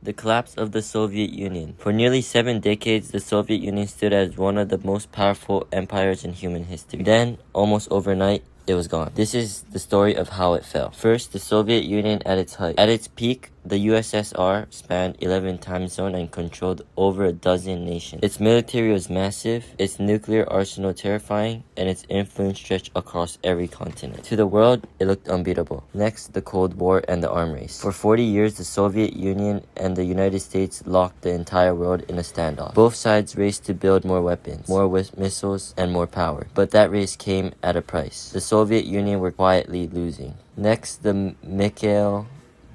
The collapse of the Soviet Union. For nearly 7 decades, the Soviet Union stood as one of the most powerful empires in human history. Then, almost overnight, it was gone. This is the story of how it fell. First, the Soviet Union at its height. At its peak, the USSR spanned 11 time zones and controlled over a dozen nations. Its military was massive, its nuclear arsenal terrifying, and its influence stretched across every continent. To the world, it looked unbeatable. Next, the Cold War and the arms race. For 40 years, the Soviet Union and the United States locked the entire world in a standoff. Both sides raced to build more weapons, more missiles, and more power. But that race came at a price. The Soviet Union were quietly losing. Next, the Mikhail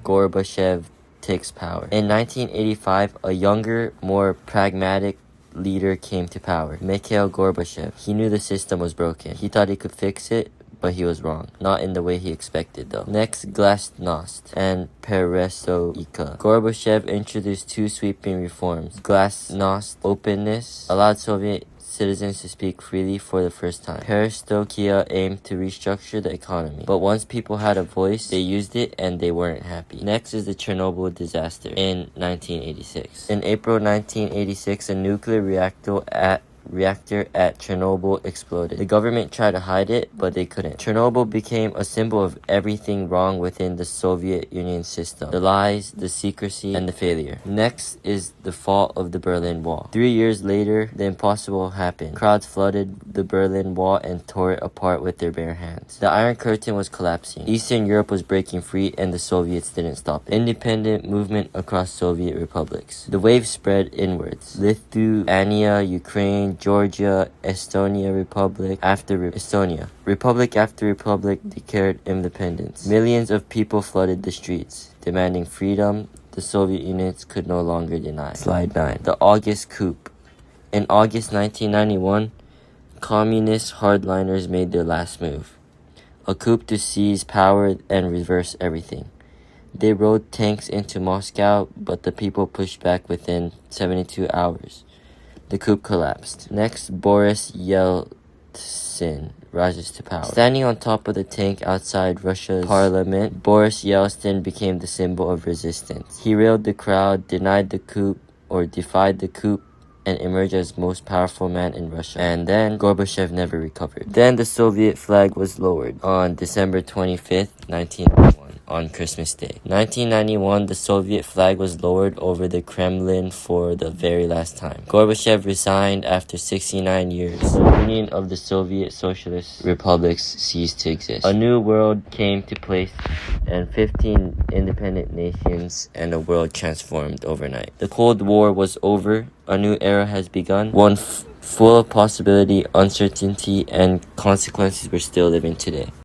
Gorbachev takes power. In 1985, a younger, more pragmatic leader came to power, Mikhail Gorbachev. He knew the system was broken. He thought he could fix it, but he was wrong. Not in the way he expected, though. Next, Glasnost and Perestroika. Gorbachev introduced two sweeping reforms. Glasnost, openness, allowed Soviet citizens to speak freely for the first time. Perestroika aimed to restructure the economy. But once people had a voice, they used it and they weren't happy. Next is the Chernobyl disaster in 1986. In April 1986, a nuclear reactor at Chernobyl exploded. The government tried to hide it, but they couldn't. Chernobyl became a symbol of everything wrong within the Soviet Union system. The lies, the secrecy, and the failure. Next is the fall of the Berlin Wall. 3 years later, the impossible happened. Crowds flooded the Berlin Wall and tore it apart with their bare hands. The Iron Curtain was collapsing. Eastern Europe was breaking free, and the Soviets didn't stop it. Independent movement across Soviet republics. The wave spread inwards. Lithuania, Ukraine, Georgia, Estonia, Republic after Republic declared independence. Millions of people flooded the streets, demanding freedom the Soviet Union could no longer deny. Slide 9. The August Coup. In August 1991, communist hardliners made their last move. A coup to seize power and reverse everything. They rode tanks into Moscow, but the people pushed back within 72 hours. The coup collapsed. Next, Boris Yeltsin rises to power. Standing on top of the tank outside Russia's parliament, Boris Yeltsin became the symbol of resistance. He railed the crowd, defied the coup, and emerged as most powerful man in Russia. And then Gorbachev never recovered. Then the Soviet flag was lowered on December 25th, 1991. On Christmas Day. 1991, the Soviet flag was lowered over the Kremlin for the very last time. Gorbachev resigned after 69 years. The Union of the Soviet Socialist Republics ceased to exist. A new world came to place and 15 independent nations and a world transformed overnight. The Cold War was over. A new era has begun. One full of possibility, uncertainty, and consequences we're still living today.